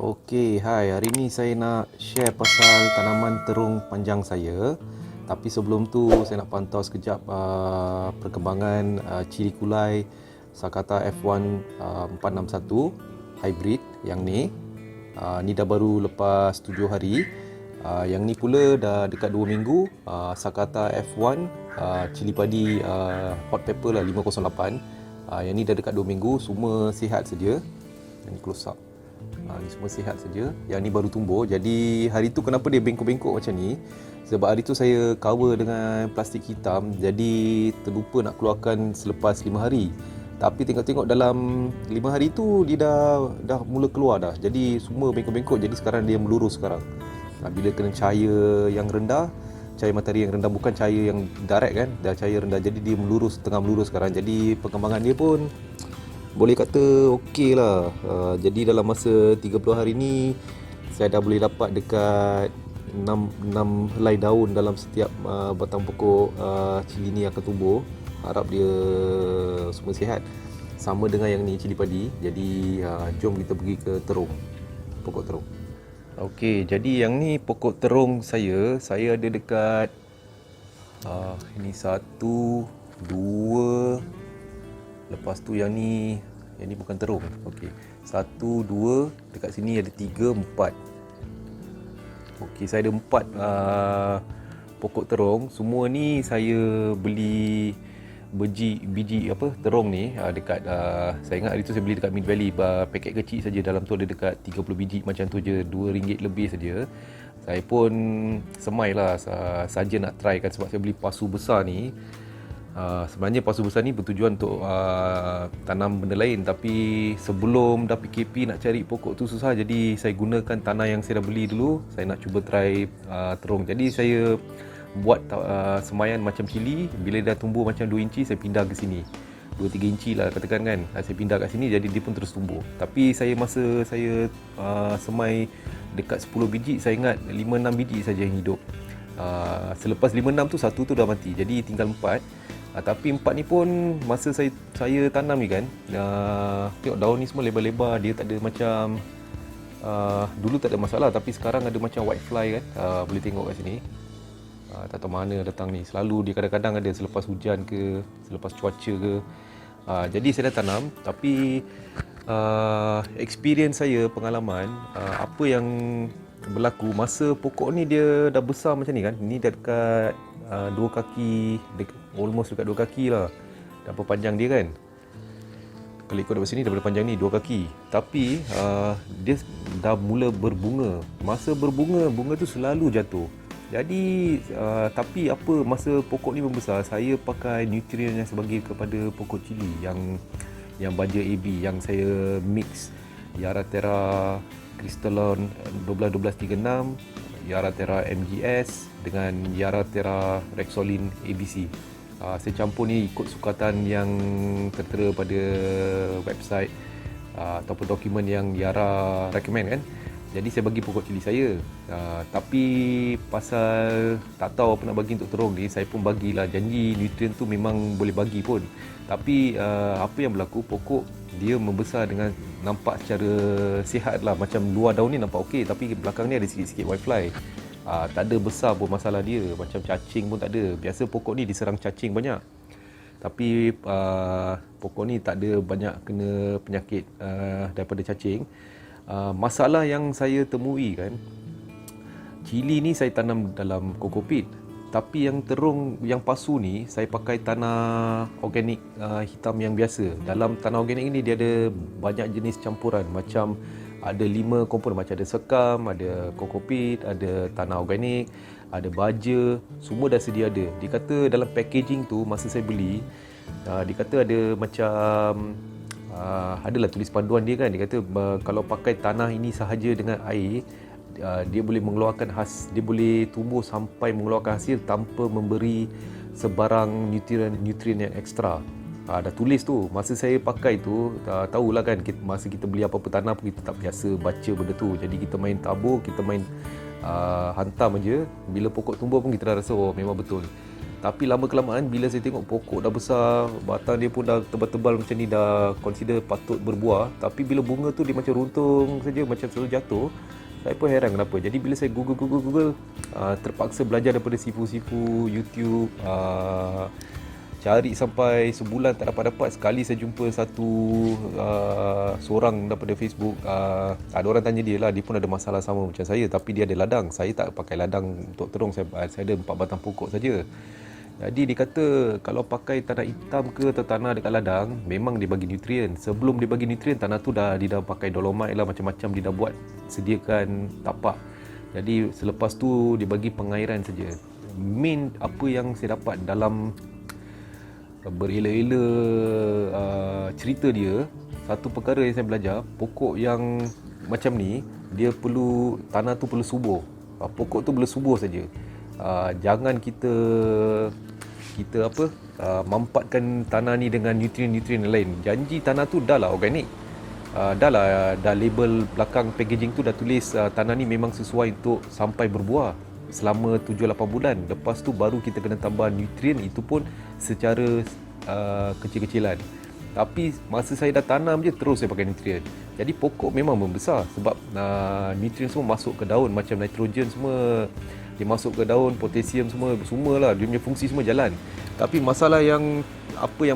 Okey, hai. Hari ni saya nak share pasal tanaman terung panjang saya. Tapi sebelum tu saya nak pantau sekejap perkembangan cili kulai Sakata F1 461 hybrid yang ni. Ni dah baru lepas 7 hari. Yang ni pula dah dekat 2 minggu. Sakata F1 cili padi hot pepper lah 508. Yang ni dah dekat 2 minggu, semua sihat saja. Yang ni close up. Ni semua sihat saja. Yang ni baru tumbuh. Jadi hari tu kenapa dia bengkok-bengkok macam ni? Sebab hari tu saya cover dengan plastik hitam. Jadi terlupa nak keluarkan selepas 5 hari. Tapi tengok-tengok dalam 5 hari tu dia dah mula keluar dah. Jadi semua bengkok-bengkok. Jadi sekarang dia melurus sekarang. Bila kena cahaya yang rendah, cahaya matahari yang rendah, bukan cahaya yang direct kan, dah cahaya rendah, jadi dia melurus, tengah melurus sekarang. Jadi perkembangan dia pun boleh kata okey lah. Jadi dalam masa 30 hari ni saya dah boleh dapat dekat 6 helai daun dalam setiap batang pokok cili ni akan tumbuh. Harap dia semua sihat sama dengan yang ni, cili padi. Jadi jom kita pergi ke terung, pokok terung. Okey, jadi yang ni pokok terung saya ada dekat ini 1, 2. Lepas tu yang ni bukan terung. Okey. 1, 2, dekat sini ada 3, 4. Okey, saya ada 4 pokok terung. Semua ni saya beli biji terung ni dekat saya ingat hari tu saya beli dekat Mid Valley, paket kecil saja, dalam tu ada dekat 30 biji macam tu je, RM2 lebih saja. Saya pun semailah saja nak try kan, sebab saya beli pasu besar ni. Sebenarnya pasu besar ni bertujuan untuk tanam benda lain, tapi sebelum dah PKP nak cari pokok tu susah, jadi saya gunakan tanah yang saya dah beli dulu. Saya nak cuba try terung. Jadi saya buat semaian macam cili. Bila dah tumbuh macam 2 inci, saya pindah ke sini, 2-3 inci lah katakan kan. Saya pindah kat sini, jadi dia pun terus tumbuh. Tapi masa saya semai dekat 10 biji, saya ingat 5-6 biji saja yang hidup. Selepas 5-6 tu, satu tu dah mati, jadi tinggal 4. Tapi 4 ni pun masa saya tanam ni kan, tengok daun ni semua lebar-lebar. Dia tak ada macam dulu tak ada masalah, tapi sekarang ada macam white fly kan. Boleh tengok kat sini. Tak tahu mana datang ni. Selalu dia kadang-kadang ada selepas hujan ke, selepas cuaca ke. Jadi saya dah tanam, tapi experience saya, pengalaman, apa yang berlaku masa pokok ni dia dah besar macam ni kan. Ni dah dekat 2 kaki, almost dekat 2 kaki lah. Dah panjang dia kan. Kalau ikut dari sini daripada panjang ni 2 kaki. Tapi dia dah mula berbunga. Masa berbunga, bunga tu selalu jatuh. Jadi tapi apa, masa pokok ni membesar, saya pakai nutrien yang sebagai kepada pokok cili yang baja AB, yang saya mix Yara Terra Crystalon 12-12-36, Yara Terra MGS dengan Yara Terra Rexolin ABC. Saya campur ni ikut sukatan yang tertera pada website ataupun dokumen yang Yara recommend kan. Jadi saya bagi pokok cili saya. Tapi pasal tak tahu apa nak bagi untuk terung ni, saya pun bagilah, janji nutrien tu memang boleh bagi pun. Tapi apa yang berlaku, pokok dia membesar dengan nampak secara sihat lah. Macam luar daun ni nampak okey, tapi belakang ni ada sikit-sikit whitefly. Tak ada besar pun masalah dia. Macam cacing pun tak ada. Biasa pokok ni diserang cacing banyak. Tapi pokok ni tak ada banyak kena penyakit daripada cacing. Masalah yang saya temui kan, cili ni saya tanam dalam kokopit. Tapi yang terung, yang pasu ni, saya pakai tanah organik hitam yang biasa. Dalam tanah organik ni dia ada banyak jenis campuran. Macam ada 5 komponen, macam ada sekam, ada kokopit, ada tanah organik, ada baja, semua dah sedia ada. Dikata dalam packaging tu masa saya beli, dikata ada macam adalah tulis panduan dia kan. Dia kata kalau pakai tanah ini sahaja dengan air, dia boleh mengeluarkan dia boleh tumbuh sampai mengeluarkan hasil tanpa memberi sebarang nutrien yang ekstra. Dah tulis tu. Masa saya pakai tu, tahulah kan, masa kita beli apa-apa tanah pun kita tak biasa baca benda tu. Jadi kita main tabur, kita main hantam aja. Bila pokok tumbuh pun kita dah rasa oh memang betul. Tapi lama kelamaan bila saya tengok pokok dah besar, batang dia pun dah tebal-tebal macam ni, dah consider patut berbuah, tapi bila bunga tu dia macam runtung saja, macam selalu jatuh. Saya pun heran kenapa. Jadi bila saya Google, terpaksa belajar daripada sifu-sifu YouTube, cari sampai sebulan tak dapat-dapat. Sekali saya jumpa satu seorang daripada Facebook, ada orang tanya dia lah, dia pun ada masalah sama macam saya, tapi dia ada ladang. Saya tak pakai ladang untuk terung, saya ada 4 batang pokok saja. Jadi dia kata kalau pakai tanah hitam ke atau tanah dekat ladang, memang dia bagi nutrien. Sebelum dia bagi nutrien, tanah tu dia dah pakai dolomite lah, macam-macam dia dah buat, sediakan tapak. Jadi selepas tu dia bagi pengairan saja. Main apa yang saya dapat dalam berela-ela cerita dia, satu perkara yang saya belajar, pokok yang macam ni dia perlu, tanah tu perlu subur. Pokok tu perlu subur saja. Jangan kita mampatkan tanah ni dengan nutrien-nutrien lain. Janji tanah tu dah lah organik, dah label belakang packaging tu dah tulis tanah ni memang sesuai untuk sampai berbuah selama 7-8 bulan. Lepas tu baru kita kena tambah nutrien, itu pun secara kecil-kecilan. Tapi masa saya dah tanam je, terus saya pakai nutrien. Jadi pokok memang membesar sebab nutrien semua masuk ke daun, macam nitrogen semua dia masuk ke daun, potasium semualah, dia punya fungsi semua jalan. Tapi masalah yang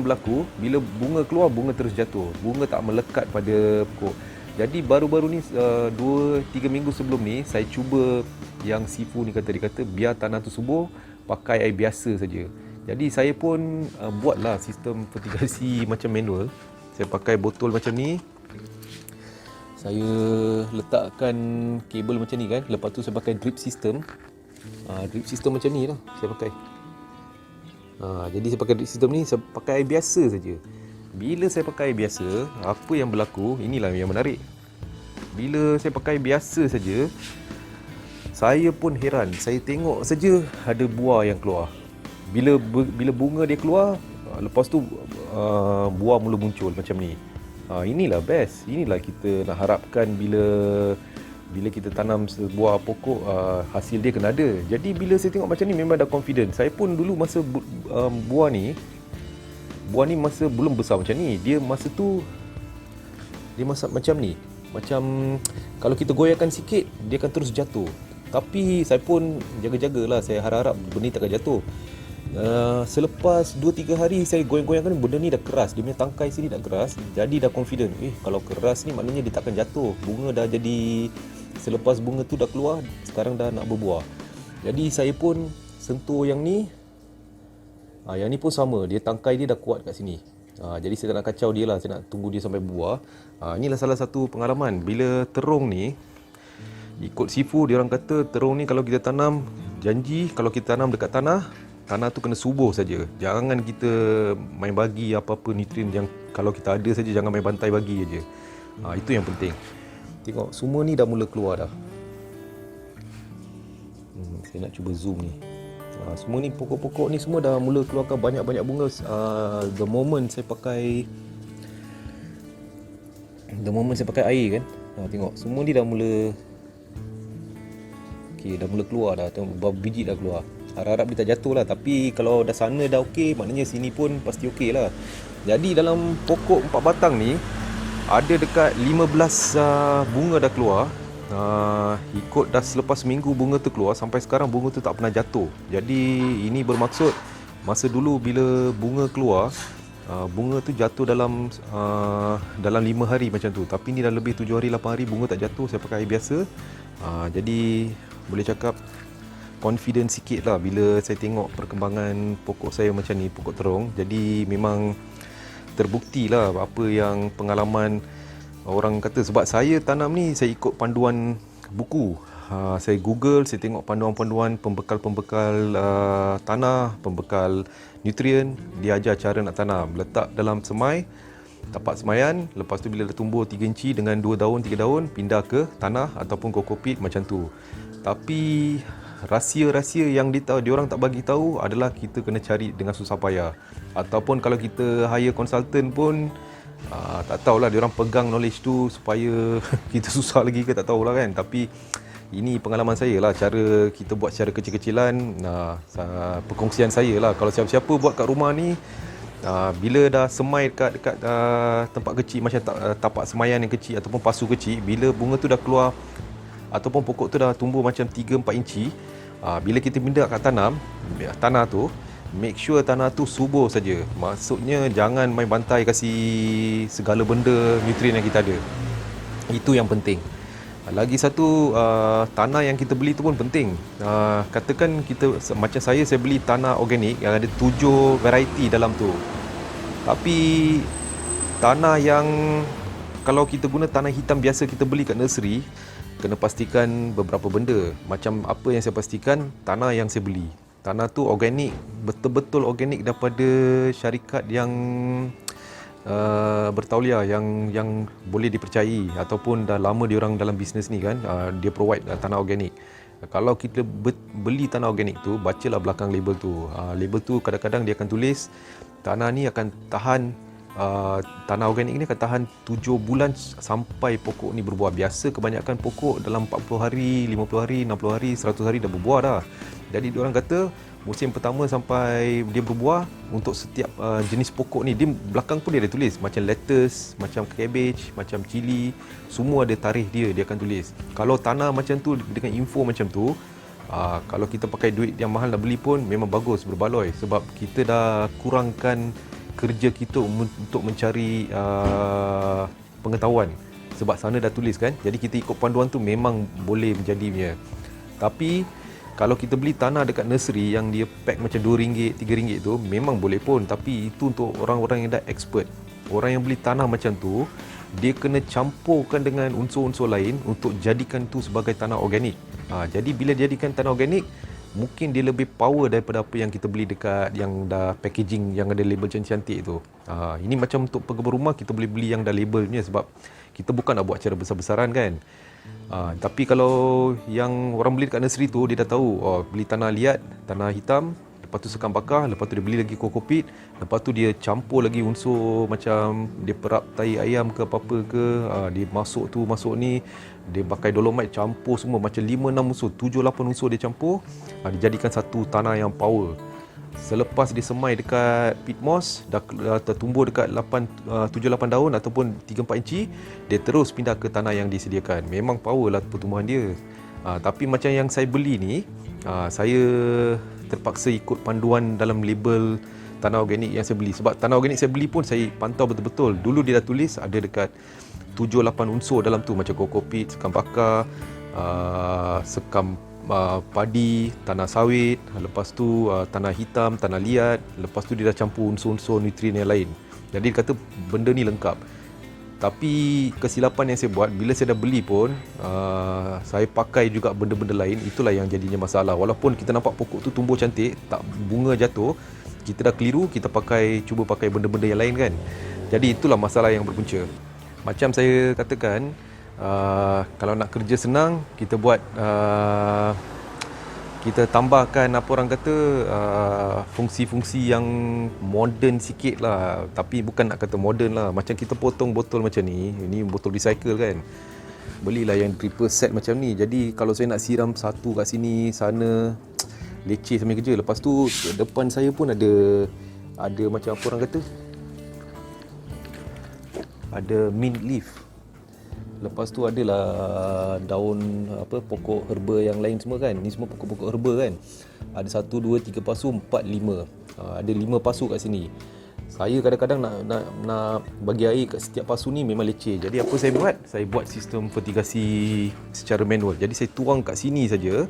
berlaku, bila bunga keluar, bunga terus jatuh, bunga tak melekat pada pokok. Jadi baru-baru ni 2-3 minggu sebelum ni, saya cuba yang sifu ni dia kata biar tanah tu subur, pakai air biasa saja. Jadi saya pun buatlah sistem fertigasi macam manual. Saya pakai botol macam ni, saya letakkan kabel macam ni kan, lepas tu saya pakai drip system. Drip system macam ni lah saya pakai. Jadi saya pakai drip system ni, saya pakai air biasa saja. Bila saya pakai air biasa, apa yang berlaku, inilah yang menarik. Bila saya pakai biasa saja, saya pun heran. Saya tengok saja ada buah yang keluar. Bila bunga dia keluar, lepas tu buah mula muncul macam ni. Inilah best. Inilah kita nak harapkan bila kita tanam sebuah pokok, hasil dia kena ada. Jadi bila saya tengok macam ni, memang dah confident. Saya pun dulu masa buah ni masa belum besar macam ni. Dia masa macam ni. Macam kalau kita goyahkan sikit, dia akan terus jatuh. Tapi saya pun jaga-jagalah. Saya harap benda ni takkan jatuh. Selepas 2-3 hari saya goyang-goyangkan, benda ni dah keras. Dia punya tangkai sini dah keras. Jadi dah confident, kalau keras ni maknanya dia takkan jatuh. Bunga dah jadi, selepas bunga tu dah keluar, sekarang dah nak berbuah. Jadi saya pun sentuh yang ni. Yang ni pun sama, dia tangkai dia dah kuat kat sini. Jadi saya tak nak kacau dia lah, saya nak tunggu dia sampai buah. Inilah salah satu pengalaman. Bila terung ni, ikut sifu, dia orang kata terung ni kalau kita tanam, janji kalau kita tanam dekat tanah tu kena subur saja. Jangan kita main bagi apa-apa nutrien, yang kalau kita ada saja, jangan main bantai bagi aja. Itu yang penting. Tengok, semua ni dah mula keluar dah. Saya nak cuba zoom ni. Semua ni pokok-pokok ni semua dah mula keluarkan banyak-banyak bunga. The moment saya pakai air kan. Tengok, semua ni dah mula dah mula keluar dah. Tengok, biji dah keluar. Harap-harap dia tak jatuh lah. Tapi kalau dah sana dah okey, maknanya sini pun pasti okey lah. Jadi dalam pokok 4 batang ni, ada dekat 15 bunga dah keluar. Ikut dah selepas seminggu bunga tu keluar, sampai sekarang bunga tu tak pernah jatuh. Jadi ini bermaksud, masa dulu bila bunga keluar, bunga tu jatuh dalam 5 hari macam tu. Tapi ni dah lebih 7 hari, 8 hari bunga tak jatuh. Saya pakai air biasa. Jadi boleh cakap confident sikit lah bila saya tengok perkembangan pokok saya macam ni, pokok terung. Jadi memang terbukti lah apa yang pengalaman orang kata. Sebab saya tanam ni, saya ikut panduan buku. Saya Google, saya tengok panduan-panduan pembekal-pembekal tanah, pembekal nutrien. Dia ajar cara nak tanam. Letak dalam semai, tapak semaian. Lepas tu bila dah tumbuh 3 inci dengan 2 daun, 3 daun, pindah ke tanah ataupun kokopit macam tu. Tapi rahsia-rahsia yang diorang tak bagi tahu adalah kita kena cari dengan susah payah. Ataupun kalau kita hire consultant pun tak tahulah diorang pegang knowledge tu supaya kita susah lagi ke, tak tahulah kan. Tapi Ini pengalaman saya lah, cara kita buat secara kecil-kecilan. Perkongsian saya lah, kalau siapa-siapa buat kat rumah ni, bila dah semai dekat tempat kecil macam tapak semaian yang kecil ataupun pasu kecil, bila bunga tu dah keluar ataupun pokok tu dah tumbuh macam 3-4 inci, bila kita pindah kat tanah tu, make sure tanah tu subur saja. Maksudnya jangan main bantai kasih segala benda nutrien yang kita ada. Itu yang penting. Lagi satu, tanah yang kita beli tu pun penting. Katakan kita, macam saya beli tanah organik yang ada 7 variety dalam tu. Tapi tanah yang, kalau kita guna tanah hitam biasa kita beli kat nursery, kena pastikan beberapa benda. Macam apa yang saya pastikan, tanah yang saya beli, tanah tu organik, betul-betul organik daripada syarikat yang bertauliah, yang boleh dipercayai ataupun dah lama diorang dalam bisnes ni kan, dia provide tanah organik. Kalau kita beli tanah organik tu, bacalah belakang label tu. Label tu kadang-kadang dia akan tulis tanah ni akan tahan, tanah organik ni akan tahan 7 bulan sampai pokok ni berbuah. Biasa kebanyakan pokok dalam 40 hari, 50 hari, 60 hari, 100 hari dah berbuah dah. Jadi diorang kata musim pertama sampai dia berbuah, untuk setiap jenis pokok ni, dia belakang pun dia ada tulis, macam lettuce, macam cabbage, macam cili, semua ada tarikh dia akan tulis. Kalau tanah macam tu dengan info macam tu, kalau kita pakai duit yang mahal nak beli pun memang bagus, berbaloi, sebab kita dah kurangkan kerja kita untuk mencari pengetahuan, sebab sana dah tulis kan. Jadi kita ikut panduan tu memang boleh menjadi punya. Tapi kalau kita beli tanah dekat nursery yang dia pack macam RM2, RM3 tu, memang boleh pun. Tapi itu untuk orang-orang yang dah expert. Orang yang beli tanah macam tu, dia kena campurkan dengan unsur-unsur lain untuk jadikan tu sebagai tanah organik. Jadi bila jadikan tanah organik, mungkin dia lebih power daripada apa yang kita beli dekat yang dah packaging yang ada label cantik-cantik tu. Ini macam untuk penggemar rumah, kita boleh beli yang dah labelnya, sebab kita bukan nak buat secara besar-besaran kan. Tapi kalau yang orang beli dekat nursery tu, dia dah tahu, beli tanah liat, tanah hitam, lepas tu sekam bakar, lepas tu dia beli lagi kokopit, lepas tu dia campur lagi unsur macam dia perap tai ayam ke apa-apa ke, dia masuk ni, dia pakai dolomite, campur semua macam 5-6 unsur, 7-8 unsur dia campur, dia jadikan satu tanah yang power. Selepas dia semai dekat pit moss, dah tertumbuh dekat 7-8 daun ataupun 3-4 inci, dia terus pindah ke tanah yang disediakan. Memang power lah pertumbuhan dia. Tapi macam yang saya beli ni, saya terpaksa ikut panduan dalam label tanah organik yang saya beli. Sebab tanah organik saya beli pun saya pantau betul-betul. Dulu dia dah tulis ada dekat 7-8 unsur dalam tu, macam kokopit, sekam bakar, sekam padi, tanah sawit, lepas tu tanah hitam, tanah liat, lepas tu dia dah campur unsur-unsur nutrien yang lain. Jadi dia kata benda ni lengkap. Tapi kesilapan yang saya buat, bila saya dah beli pun, saya pakai juga benda-benda lain. Itulah yang jadinya masalah. Walaupun kita nampak pokok tu tumbuh cantik, tak bunga jatuh, kita dah keliru, kita cuba pakai benda-benda yang lain kan. Jadi itulah masalah yang berpunca. Macam saya katakan, kalau nak kerja senang, kita buat, kita tambahkan apa orang kata, fungsi-fungsi yang moden sikit lah. Tapi bukan nak kata moden lah, macam kita potong botol macam ni, ini botol recycle kan, belilah yang dripper set macam ni. Jadi kalau saya nak siram satu kat sini, sana, leceh sambil kerja. Lepas tu depan saya pun ada macam apa orang kata, ada mint leaf. Lepas tu adalah daun pokok herba yang lain semua kan. Ni semua pokok-pokok herba kan. Ada 1, 2, 3 pasu, 4, 5. Ada 5 pasu kat sini. Saya kadang-kadang nak bagi air kat setiap pasu ni memang leceh. Jadi apa saya buat? Saya buat sistem fertigasi secara manual. Jadi saya tuang kat sini saja.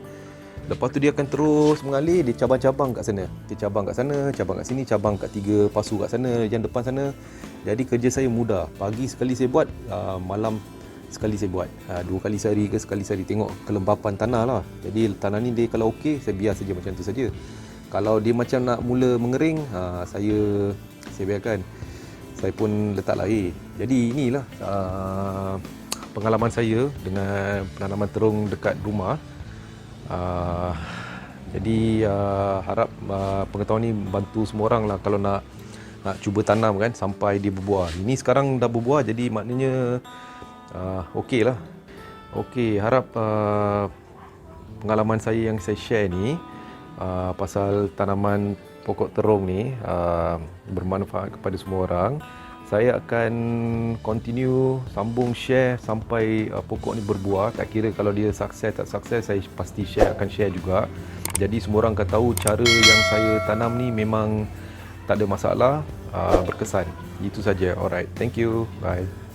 Lepas tu dia akan terus mengalir, dia cabang-cabang kat sana. Dia cabang kat sana, cabang kat sini, cabang kat 3 pasu kat sana, yang depan sana. Jadi kerja saya mudah. Pagi sekali saya buat, malam sekali saya buat. 2 kali sehari ke sekali sehari, tengok kelembapan tanah lah. Jadi tanah ni dia kalau okey, saya biar saja macam tu saja. Kalau dia macam nak mula mengering, saya biarkan. Saya pun letak air. Jadi inilah pengalaman saya dengan penanaman terung dekat rumah. Jadi harap pengetahuan ni bantu semua orang lah kalau nak cuba tanam kan sampai dia berbuah. Ini sekarang dah berbuah, jadi maknanya okey lah. Okey, harap pengalaman saya yang saya share ni pasal tanaman pokok terung ni bermanfaat kepada semua orang. Saya akan continue sambung share sampai pokok ni berbuah. Tak kira kalau dia sukses tak sukses, saya pasti akan share juga. Jadi semua orang akan tahu cara yang saya tanam ni memang tak ada masalah, berkesan. Itu saja. Alright, thank you. Bye.